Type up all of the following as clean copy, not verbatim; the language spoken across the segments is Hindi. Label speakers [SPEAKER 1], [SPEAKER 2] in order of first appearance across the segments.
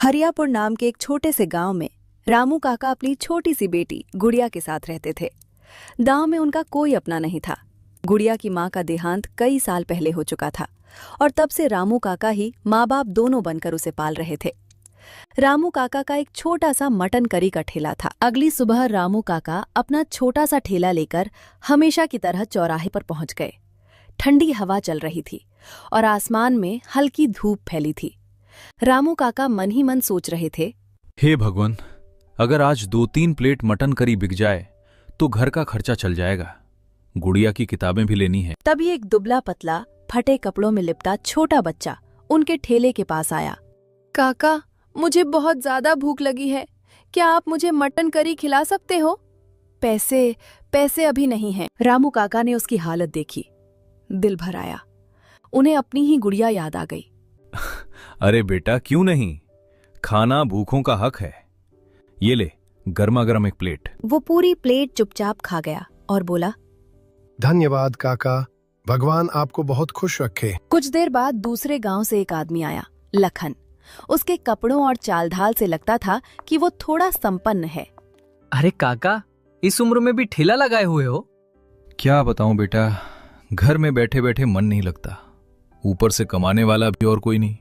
[SPEAKER 1] हरियापुर नाम के एक छोटे से गांव में रामू काका अपनी छोटी सी बेटी गुड़िया के साथ रहते थे। गांव में उनका कोई अपना नहीं था। गुड़िया की मां का देहांत कई साल पहले हो चुका था और तब से रामू काका ही माँ बाप दोनों बनकर उसे पाल रहे थे। रामू काका का एक छोटा सा मटन करी का ठेला था। अगली सुबह रामू काका अपना छोटा सा ठेला लेकर हमेशा की तरह चौराहे पर पहुंच गए। ठंडी हवा चल रही थी और आसमान में हल्की धूप फैली थी। रामू काका मन ही मन सोच रहे थे,
[SPEAKER 2] हे भगवान, अगर आज 2-3 प्लेट मटन करी बिक जाए तो घर का खर्चा चल जाएगा। गुड़िया की किताबें भी लेनी है।
[SPEAKER 1] तभी एक दुबला पतला फटे कपड़ों में लिपटा छोटा बच्चा उनके ठेले के पास आया। काका, मुझे बहुत ज्यादा भूख लगी है, क्या आप मुझे मटन करी खिला सकते हो? पैसे अभी नहीं हैं। रामू काका ने उसकी हालत देखी, दिल भर आया। उन्हें अपनी ही गुड़िया याद आ गई।
[SPEAKER 2] अरे बेटा, क्यों नहीं, खाना भूखों का हक है। ये ले, गर्मा गर्म एक प्लेट।
[SPEAKER 1] वो पूरी प्लेट चुपचाप खा गया और बोला,
[SPEAKER 3] धन्यवाद काका, भगवान आपको बहुत खुश रखे।
[SPEAKER 1] कुछ देर बाद दूसरे गांव से एक आदमी आया, लखन। उसके कपड़ों और चाल ढाल से लगता था कि वो थोड़ा संपन्न है।
[SPEAKER 4] अरे काका, इस उम्र में भी ठेला लगाए हुए हो?
[SPEAKER 2] क्या बताऊं बेटा, घर में बैठे बैठे मन नहीं लगता, ऊपर से कमाने वाला भी और कोई नहीं।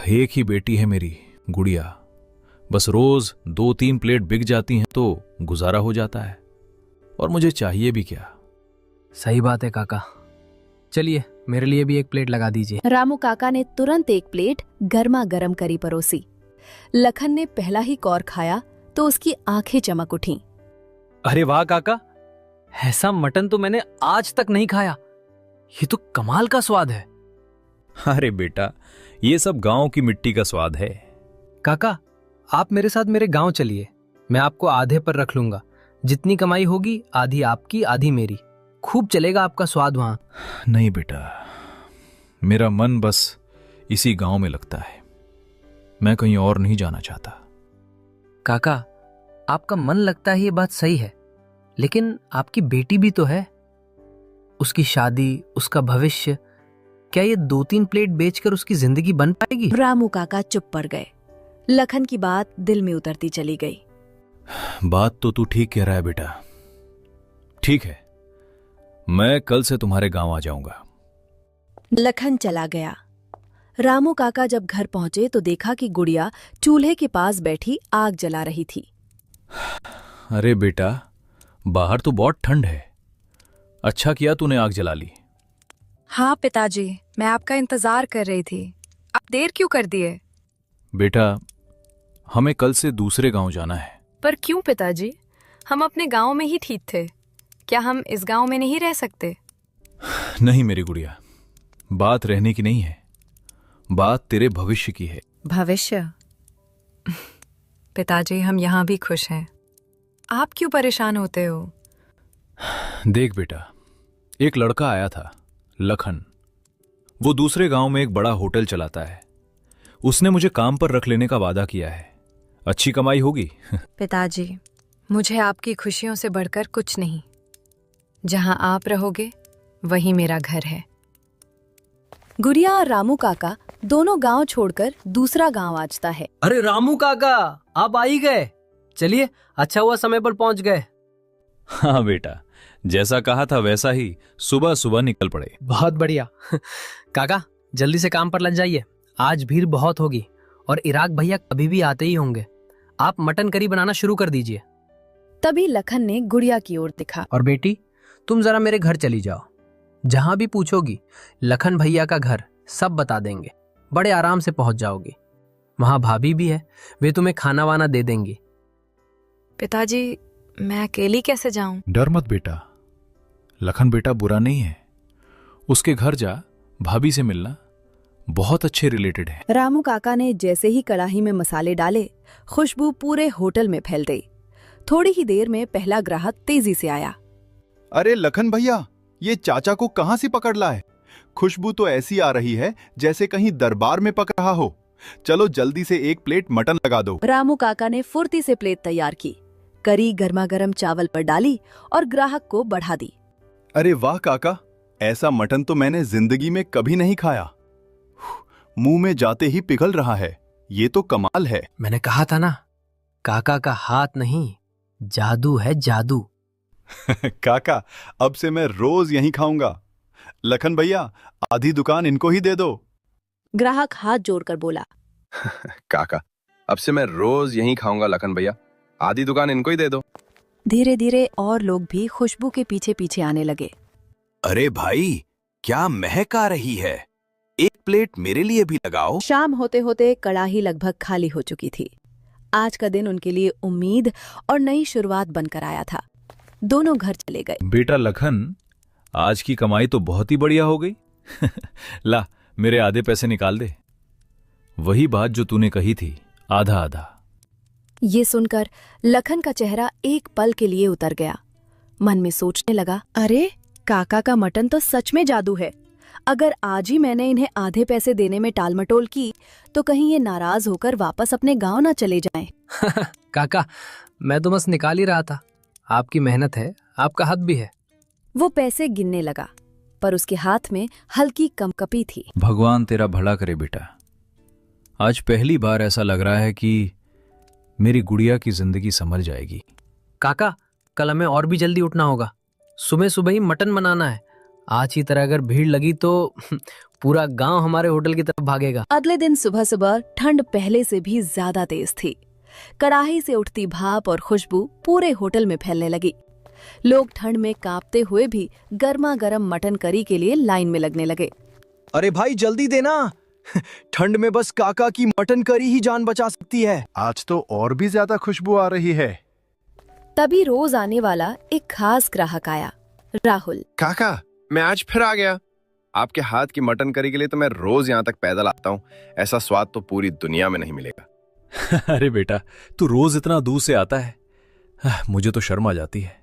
[SPEAKER 2] एक ही बेटी है मेरी गुड़िया, बस रोज 2-3 प्लेट बिक जाती हैं तो गुजारा हो जाता है, और मुझे चाहिए भी क्या।
[SPEAKER 4] सही बात है काका, चलिए मेरे लिए भी एक प्लेट लगा दीजिए।
[SPEAKER 1] रामू काका ने तुरंत एक प्लेट गर्मा गर्म करी परोसी। लखन ने पहला ही कौर खाया तो उसकी आंखें चमक उठीं।
[SPEAKER 4] अरे वाह काका, ऐसा मटन तो मैंने आज तक नहीं खाया, ये तो कमाल का स्वाद है।
[SPEAKER 2] अरे बेटा, ये सब गांव की मिट्टी का स्वाद है।
[SPEAKER 4] काका, आप मेरे साथ मेरे गांव चलिए, मैं आपको आधे पर रख लूंगा। जितनी कमाई होगी आधी आपकी आधी मेरी, खूब चलेगा आपका स्वाद वहां।
[SPEAKER 2] नहीं बेटा, मेरा मन बस इसी गांव में लगता है, मैं कहीं और नहीं जाना चाहता।
[SPEAKER 4] काका, आपका मन लगता है ये बात सही है, लेकिन आपकी बेटी भी तो है, उसकी शादी, उसका भविष्य, क्या ये 2-3 प्लेट बेचकर उसकी जिंदगी बन पाएगी?
[SPEAKER 1] रामू काका चुप पड़ गए। लखन की बात दिल में उतरती चली गई।
[SPEAKER 2] बात तो तू ठीक कह रहा है बेटा। ठीक है, मैं कल से तुम्हारे गांव आ जाऊंगा।
[SPEAKER 1] लखन चला गया। रामू काका जब घर पहुंचे तो देखा कि गुड़िया चूल्हे के पास बैठी आग जला रही थी।
[SPEAKER 2] अरे बेटा, बाहर तो बहुत ठंड है, अच्छा किया तूने आग जला ली।
[SPEAKER 5] हाँ पिताजी, मैं आपका इंतजार कर रही थी, आप देर क्यों कर दिए?
[SPEAKER 2] बेटा, हमें कल से दूसरे गांव जाना है।
[SPEAKER 5] पर क्यों पिताजी, हम अपने गांव में ही ठीक थे, क्या हम इस गांव में नहीं रह सकते?
[SPEAKER 2] नहीं मेरी गुड़िया, बात रहने की नहीं है, बात तेरे भविष्य की है।
[SPEAKER 5] भविष्य? पिताजी, हम यहाँ भी खुश हैं, आप क्यों परेशान होते हो?
[SPEAKER 2] देख बेटा, एक लड़का आया था, लखन। वो दूसरे गांव में एक बड़ा होटल चलाता है। उसने मुझे काम पर रख लेने का वादा किया है, अच्छी कमाई होगी।
[SPEAKER 5] पिताजी, मुझे आपकी खुशियों से बढ़कर कुछ नहीं, जहां आप रहोगे वही मेरा घर है।
[SPEAKER 1] गुड़िया और रामू काका दोनों गांव छोड़कर दूसरा गांव आजता है।
[SPEAKER 4] अरे रामू काका, आप आ ही गए, चलिए अच्छा हुआ समय पर पहुंच गए।
[SPEAKER 2] हाँ बेटा, जैसा कहा था वैसा ही सुबह सुबह निकल पड़े।
[SPEAKER 4] बहुत बढ़िया। काका, जल्दी से काम पर लग जाइए, आज भीड़ बहुत होगी और इराक भैया कभी भी आते ही होंगे। आप मटन करी बनाना शुरू कर दीजिए।
[SPEAKER 1] तभी लखन ने गुड़िया की ओर देखा।
[SPEAKER 4] और बेटी, तुम जरा मेरे घर चली जाओ, जहां भी पूछोगी लखन भैया का घर सब बता देंगे, बड़े आराम से पहुंच जाओगी। वहां भाभी भी है, वे तुम्हें खाना वाना दे देंगी।
[SPEAKER 5] पिताजी, मैं अकेली कैसे जाऊं?
[SPEAKER 2] डर मत बेटा, लखन बेटा बुरा नहीं है, उसके घर जा, भाभी से मिलना, बहुत अच्छे रिलेटेड है।
[SPEAKER 1] रामू काका ने जैसे ही कढ़ाई में मसाले डाले, खुशबू पूरे होटल में फैल गई। थोड़ी ही देर में पहला ग्राहक तेजी से आया।
[SPEAKER 6] अरे लखन भैया, ये चाचा को कहां से पकड़ लाए? खुशबू तो ऐसी आ रही है जैसे कहीं दरबार में पक रहा हो। चलो जल्दी से एक प्लेट मटन लगा दो।
[SPEAKER 1] रामू काका ने फुर्ती से प्लेट तैयार की, करी गर्मा गर्म चावल पर डाली और ग्राहक को बढ़ा दी।
[SPEAKER 6] अरे वाह काका, ऐसा मटन तो मैंने जिंदगी में कभी नहीं खाया। मुंह में जाते ही पिघल रहा है। ये तो कमाल है।
[SPEAKER 4] मैंने कहा था ना, काका का हाथ नहीं, जादू है जादू।
[SPEAKER 6] काका, अब से मैं रोज यहीं खाऊंगा। लखन भैया, आधी दुकान इनको ही दे दो।
[SPEAKER 1] ग्राहक हाथ जोड़कर बोला।
[SPEAKER 7] काका, अब से मैं रोज यहीं खाऊंगा लखन भैया, आधी दुकान इनको ही दे दो।
[SPEAKER 1] धीरे धीरे और लोग भी खुशबू के पीछे पीछे आने लगे।
[SPEAKER 8] अरे भाई, क्या महक आ रही है, एक प्लेट मेरे लिए भी लगाओ।
[SPEAKER 1] शाम होते होते कड़ाही लगभग खाली हो चुकी थी। आज का दिन उनके लिए उम्मीद और नई शुरुआत बनकर आया था। दोनों घर चले गए।
[SPEAKER 2] बेटा लखन, आज की कमाई तो बहुत ही बढ़िया हो गई। ला, मेरे आधे पैसे निकाल दे। वही बात जो तूने कही थी, आधा आधा।
[SPEAKER 1] ये सुनकर लखन का चेहरा एक पल के लिए उतर गया। मन में सोचने लगा, अरे काका का मटन तो सच में जादू है। अगर आज ही मैंने इन्हें आधे पैसे देने में टालमटोल की तो कहीं ये नाराज होकर वापस अपने गांव ना चले जाएं।
[SPEAKER 4] काका, मैं तो बस निकाल ही रहा था। आपकी मेहनत है, आपका हाथ भी है।
[SPEAKER 1] वो पैसे गिनने लगा, पर उसके हाथ में हल्की कंपकपी थी।
[SPEAKER 2] भगवान तेरा भला करे बेटा। आज पहली बार ऐसा लग रहा है कि मेरी गुड़िया की जिंदगी संभल जाएगी।
[SPEAKER 4] काका, कल हमें और भी जल्दी उठना होगा। सुबह सुबह ही मटन बनाना है। आज की तरह अगर भीड़ लगी तो पूरा गांव हमारे होटल की तरफ भागेगा।
[SPEAKER 1] अगले दिन सुबह सुबह ठंड पहले से भी ज्यादा तेज थी। कड़ाही से उठती भाप और खुशबू पूरे होटल में फैलने लगी। लोग ठंड में कांपते हुए भी गर्मा गर्म मटन करी के लिए लाइन में लगने लगे।
[SPEAKER 9] अरे भाई जल्दी देना, ठंड में बस काका की मटन करी ही जान बचा सकती है।
[SPEAKER 6] आज तो और भी ज्यादा खुशबू आ रही है।
[SPEAKER 1] तभी रोज आने वाला एक खास ग्राहक आया, राहुल।
[SPEAKER 7] काका, मैं आज फिर आ गया। आपके हाथ की मटन करी के लिए तो मैं रोज यहाँ तक पैदल आता हूँ। ऐसा स्वाद तो पूरी दुनिया में नहीं मिलेगा।
[SPEAKER 2] अरे बेटा, तू रोज इतना दूर से आता है, मुझे तो शर्म आ जाती है।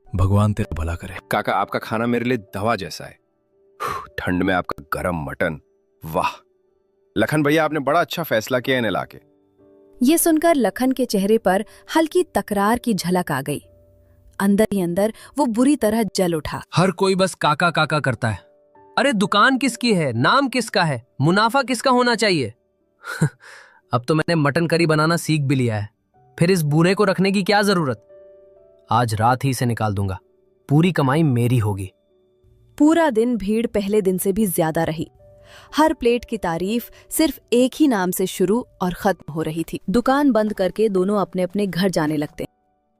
[SPEAKER 2] भगवान तेरा भला करे।
[SPEAKER 7] काका, आपका खाना मेरे लिए दवा जैसा है। ठंड में आपका गरम मटन, वाह। लखन भैया, आपने बड़ा अच्छा फैसला किया इन्हें लाके।
[SPEAKER 1] ये सुनकर लखन के चेहरे पर हल्की तकरार की झलक आ गई। अंदर ही अंदर वो बुरी तरह जल उठा।
[SPEAKER 4] हर कोई बस काका काका करता है। अरे दुकान किसकी है, नाम किसका है, मुनाफा किसका होना चाहिए। अब तो मैंने मटन करी बनाना सीख भी लिया है, फिर इस बूढ़े को रखने की क्या जरूरत। आज रात ही से निकाल दूंगा, पूरी कमाई मेरी होगी।
[SPEAKER 1] पूरा दिन भीड़ पहले दिन से भी ज्यादा रही। हर प्लेट की तारीफ सिर्फ एक ही नाम से शुरू और खत्म हो रही थी। दुकान बंद करके दोनों अपने अपने घर जाने लगते।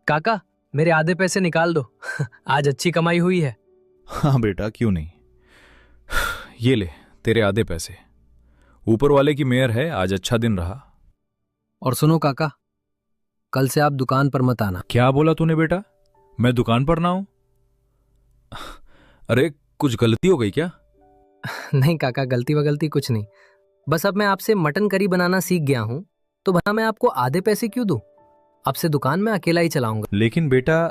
[SPEAKER 4] काका, मेरे आधे पैसे निकाल दो। आज अच्छी कमाई हुई है।
[SPEAKER 2] हाँ बेटा, क्यों नहीं। ये ले तेरे आधे पैसे। ऊपर वाले की मेहर है, आज अच्छा दिन रहा।
[SPEAKER 4] और सुनो काका, कल से आप दुकान पर मत आना।
[SPEAKER 2] क्या बोला तूने बेटा, मैं दुकान पर ना हूं? अरे कुछ गलती हो गई क्या?
[SPEAKER 4] नहीं काका, गलती वगलती कुछ नहीं। बस अब मैं आपसे मटन करी बनाना सीख गया हूं, तो भला मैं आपको आधे पैसे क्यों दूं? अब से दुकान में अकेला ही चलाऊंगा।
[SPEAKER 2] लेकिन बेटा,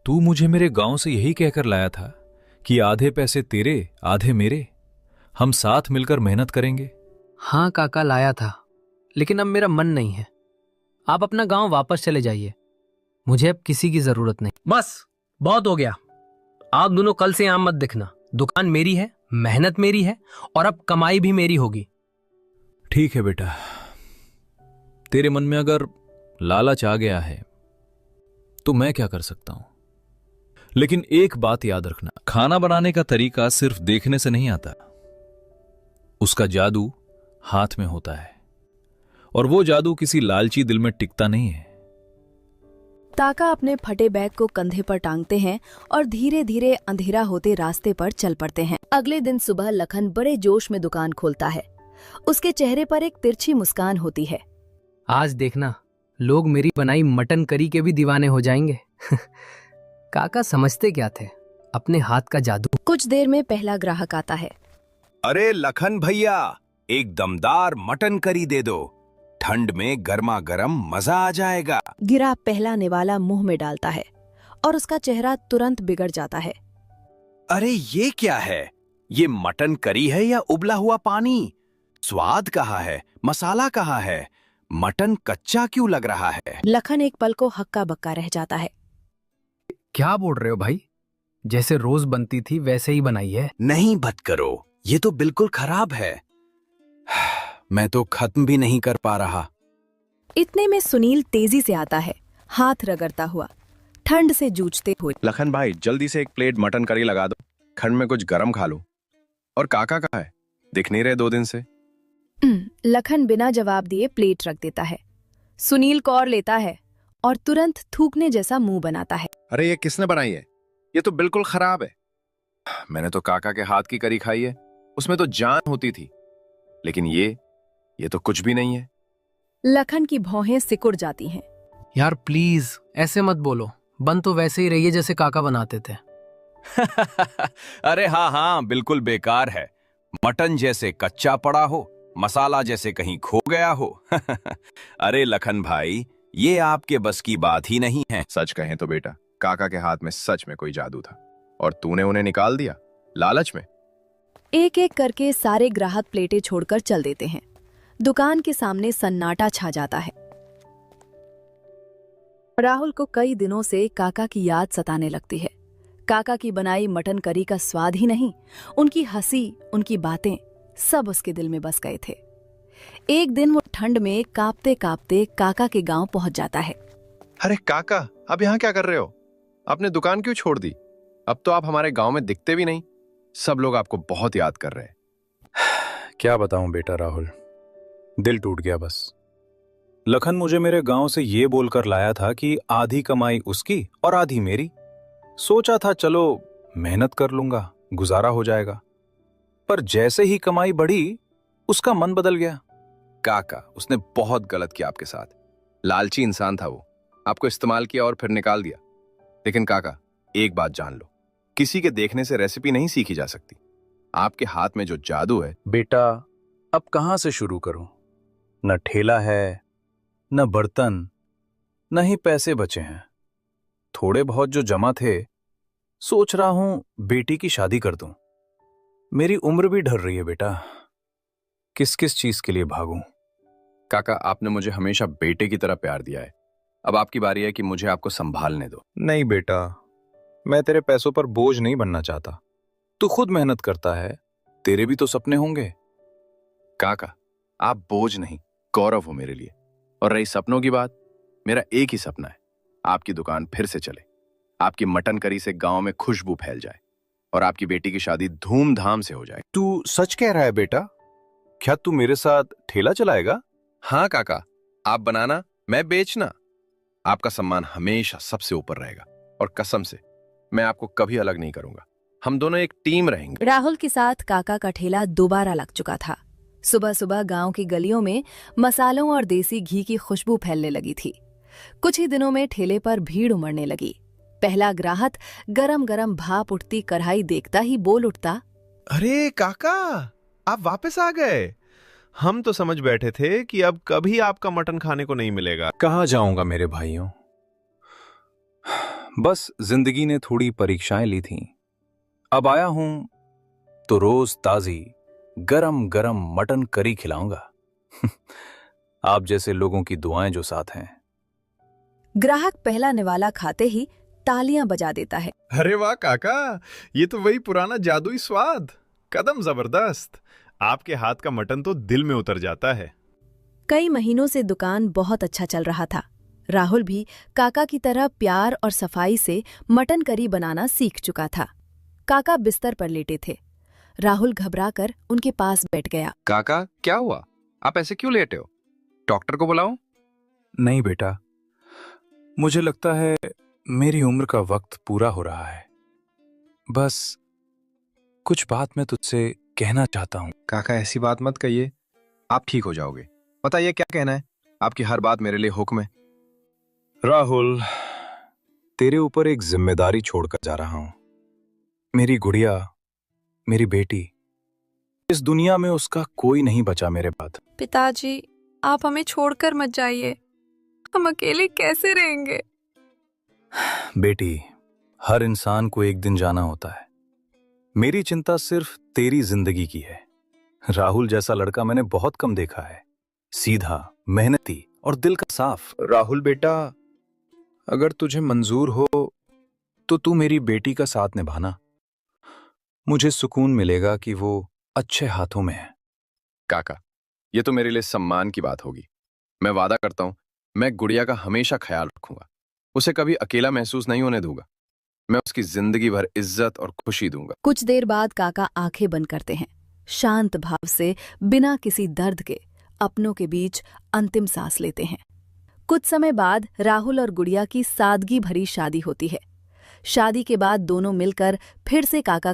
[SPEAKER 2] तू मुझे मेरे गांव से यही कहकर लाया था कि आधे पैसे तेरे आधे मेरे, हम साथ मिलकर मेहनत करेंगे।
[SPEAKER 4] हाँ काका, लाया था, लेकिन अब मेरा मन नहीं है। आप अपना गांव वापस चले जाइए, मुझे अब किसी की जरूरत नहीं। बस बहुत हो गया। आप दोनों कल से यहां मत दिखना। दुकान मेरी है, मेहनत मेरी है, और अब कमाई भी मेरी होगी।
[SPEAKER 2] ठीक है बेटा, तेरे मन में अगर लालच आ गया है तो मैं क्या कर सकता हूं। लेकिन एक बात याद रखना, खाना बनाने का तरीका सिर्फ देखने से नहीं आता, उसका जादू हाथ में होता है, और वो जादू किसी लालची दिल में टिकता नहीं है।
[SPEAKER 1] ताका अपने फटे बैग को कंधे पर टांगते हैं और धीरे धीरे अंधेरा होते रास्ते पर चल पड़ते हैं। अगले दिन सुबह लखन बड़े जोश में दुकान खोलता है। उसके चेहरे पर एक तिरछी मुस्कान होती है।
[SPEAKER 4] आज देखना, लोग मेरी बनाई मटन करी के भी दीवाने हो जाएंगे। काका समझते क्या थे, अपने हाथ का जादू।
[SPEAKER 1] कुछ देर में पहला ग्राहक आता है।
[SPEAKER 8] अरे लखन भैया, एक दमदार मटन करी दे दो, ठंड में गर्मा गर्म मजा आ जाएगा।
[SPEAKER 1] गिरा पहला निवाला मुंह में डालता है और उसका चेहरा तुरंत बिगड़ जाता है।
[SPEAKER 8] अरे ये क्या है, ये मटन करी है या उबला हुआ पानी? स्वाद कहाँ है, मसाला कहाँ है, मटन कच्चा क्यों लग रहा है?
[SPEAKER 1] लखन एक पल को हक्का बक्का रह जाता है।
[SPEAKER 4] क्या बोल रहे हो भाई, जैसे रोज बनती थी वैसे ही बनाई है।
[SPEAKER 8] नहीं बत करो, ये तो बिल्कुल खराब है। मैं तो खत्म भी नहीं कर पा रहा।
[SPEAKER 1] इतने में सुनील तेजी से आता है, हाथ रगड़ता हुआ, ठंड से जूझते हुए।
[SPEAKER 7] लखन भाई जल्दी से एक प्लेट मटन करी लगा दो, ठंड में कुछ गरम खा लूं। और काका कहाँ है? दिख नहीं रहे 2 दिन से।
[SPEAKER 1] लखन बिना जवाब दिए प्लेट रख देता है। सुनील कौर लेता है और तुरंत थूकने जैसा मुंह बनाता है।
[SPEAKER 7] अरे ये किसने बनाई है? ये तो बिल्कुल खराब है। मैंने तो काका के हाथ की करी खाई है, उसमें तो जान होती थी। लेकिन ये तो कुछ भी नहीं है।
[SPEAKER 1] लखन की भौहें सिकुड़ जाती हैं।
[SPEAKER 4] यार प्लीज ऐसे मत बोलो, बन तो वैसे ही रही है जैसे काका बनाते थे।
[SPEAKER 8] अरे हाँ हाँ, बिल्कुल बेकार है। मटन जैसे कच्चा पड़ा हो, मसाला जैसे कहीं खो गया हो। अरे लखन भाई, ये आपके बस की बात ही नहीं है।
[SPEAKER 7] सच कहें तो बेटा, काका के हाथ में सच में कोई जादू था और तूने उन्हें निकाल दिया लालच में।
[SPEAKER 1] एक एक करके सारे ग्राहक प्लेटें छोड़कर चल देते हैं। दुकान के सामने सन्नाटा छा जाता है। राहुल को कई दिनों से काका की याद सताने लगती है। काका की बनाई मटन करी का स्वाद ही नहीं, उनकी हंसी, उनकी बातें सब उसके दिल में बस गए थे। एक दिन वो ठंड में कांपते कांपते काका के गांव पहुंच जाता है।
[SPEAKER 7] अरे काका, अब यहाँ क्या कर रहे हो? आपने दुकान क्यों छोड़ दी? अब तो आप हमारे गांव में दिखते भी नहीं। सब लोग आपको बहुत याद कर रहे हैं।
[SPEAKER 2] क्या बताऊं बेटा राहुल, दिल टूट गया बस। लखन मुझे मेरे गांव से ये बोलकर लाया था कि आधी कमाई उसकी और आधी मेरी। सोचा था चलो मेहनत कर लूंगा, गुजारा हो जाएगा। पर जैसे ही कमाई बढ़ी, उसका मन बदल गया।
[SPEAKER 7] काका, उसने बहुत गलत किया आपके साथ। लालची इंसान था वो, आपको इस्तेमाल किया और फिर निकाल दिया। लेकिन काका, एक बात जान लो, किसी के देखने से रेसिपी नहीं सीखी जा सकती। आपके हाथ में जो जादू है।
[SPEAKER 2] बेटा अब कहां से शुरू करूं? न ठेला है, न बर्तन, न ही पैसे बचे हैं। थोड़े बहुत जो जमा थे, सोच रहा हूं बेटी की शादी कर दूं। मेरी उम्र भी ढल रही है बेटा, किस किस चीज के लिए भागूं?
[SPEAKER 7] काका, आपने मुझे हमेशा बेटे की तरह प्यार दिया है। अब आपकी बारी है कि मुझे आपको संभालने दो।
[SPEAKER 2] नहीं बेटा, मैं तेरे पैसों पर बोझ नहीं बनना चाहता। तू खुद मेहनत करता है, तेरे भी तो सपने होंगे।
[SPEAKER 7] काका, आप बोझ नहीं, गौरव हो मेरे लिए। और रही सपनों की बात, मेरा एक ही सपना है, आपकी दुकान फिर से चले, आपकी मटन करी से गांव में खुशबू फैल जाए और आपकी बेटी की शादी धूमधाम से हो जाए।
[SPEAKER 2] तू सच कह रहा है बेटा? क्या तू मेरे साथ ठेला चलाएगा?
[SPEAKER 7] हाँ काका, आप बनाना, मैं बेचना। आपका सम्मान हमेशा सबसे ऊपर रहेगा और कसम से मैं आपको कभी अलग नहीं करूंगा। हम दोनों एक टीम रहेंगे।
[SPEAKER 1] राहुल के साथ काका का ठेला दोबारा लग चुका था। सुबह सुबह गांव की गलियों में मसालों और देसी घी की खुशबू फैलने लगी थी। कुछ ही दिनों में ठेले पर भीड़ उमड़ने लगी। पहला ग्राहक गरम गरम भाप उठती कढ़ाई देखता ही बोल उठता,
[SPEAKER 10] अरे काका, आप वापस आ गए। हम तो समझ बैठे थे कि अब कभी आपका मटन खाने को नहीं मिलेगा।
[SPEAKER 2] कहाँ जाऊंगा मेरे भाइयों, बस जिंदगी ने थोड़ी परीक्षाएं ली थीं। अब आया हूं तो रोज ताजी गरम गरम मटन करी खिलाऊंगा। आप जैसे लोगों की दुआएं जो साथ हैं।
[SPEAKER 1] ग्राहक पहला निवाला खाते ही तालियां बजा देता है।
[SPEAKER 10] अरे वाह काका, ये तो वही पुराना जादुई स्वाद। कदम जबरदस्त। आपके हाथ का मटन तो दिल में उतर जाता है।
[SPEAKER 1] कई महीनों से दुकान बहुत अच्छा चल रहा था। राहुल भी काका की तरह प्यार और सफाई से मटन करी बनाना सीख चुका था। काका बिस्तर पर लेटे थे। राहुल घबराकर उनके पास बैठ गया।
[SPEAKER 7] काका, क्या हुआ? आप ऐसे क्यों लेटे हो? डॉक्टर को बुलाऊं?
[SPEAKER 2] नहीं बेटा, मुझे लगता है मेरी उम्र का वक्त पूरा हो रहा है। बस कुछ बात मैं तुझसे कहना चाहता हूं।
[SPEAKER 7] काका, ऐसी बात मत कहिए, आप ठीक हो जाओगे। बताइए क्या कहना है? आपकी हर बात मेरे लिए हुक्म है।
[SPEAKER 2] राहुल, तेरे ऊपर एक जिम्मेदारी छोड़कर जा रहा हूं। मेरी गुड़िया, मेरी बेटी, इस दुनिया में उसका कोई नहीं बचा मेरे बाद।
[SPEAKER 5] पिताजी, आप हमें छोड़कर मत जाइए। हम अकेले कैसे रहेंगे?
[SPEAKER 2] बेटी, हर इंसान को एक दिन जाना होता है। मेरी चिंता सिर्फ तेरी जिंदगी की है। राहुल जैसा लड़का मैंने बहुत कम देखा है। सीधा, मेहनती और दिल का साफ। राहुल बेटा, अगर तुझे मंजूर हो तो तू मेरी बेटी का साथ निभाना। मुझे सुकून मिलेगा कि वो अच्छे हाथों में है।
[SPEAKER 7] काका, ये तो मेरे लिए सम्मान की बात होगी। मैं वादा करता हूं, मैं गुड़िया का हमेशा ख्याल रखूंगा। उसे कभी अकेला महसूस नहीं होने दूंगा। मैं उसकी जिंदगी भर इज्जत और खुशी दूंगा।
[SPEAKER 1] कुछ देर बाद काका आंखें बंद करते हैं, शांत भाव से, बिना किसी दर्द के अपनों के बीच अंतिम सांस लेते हैं। कुछ समय बाद राहुल और गुड़िया की सादगी भरी शादी होती है। शादी के बाद दोनों मिलकर फिर से काका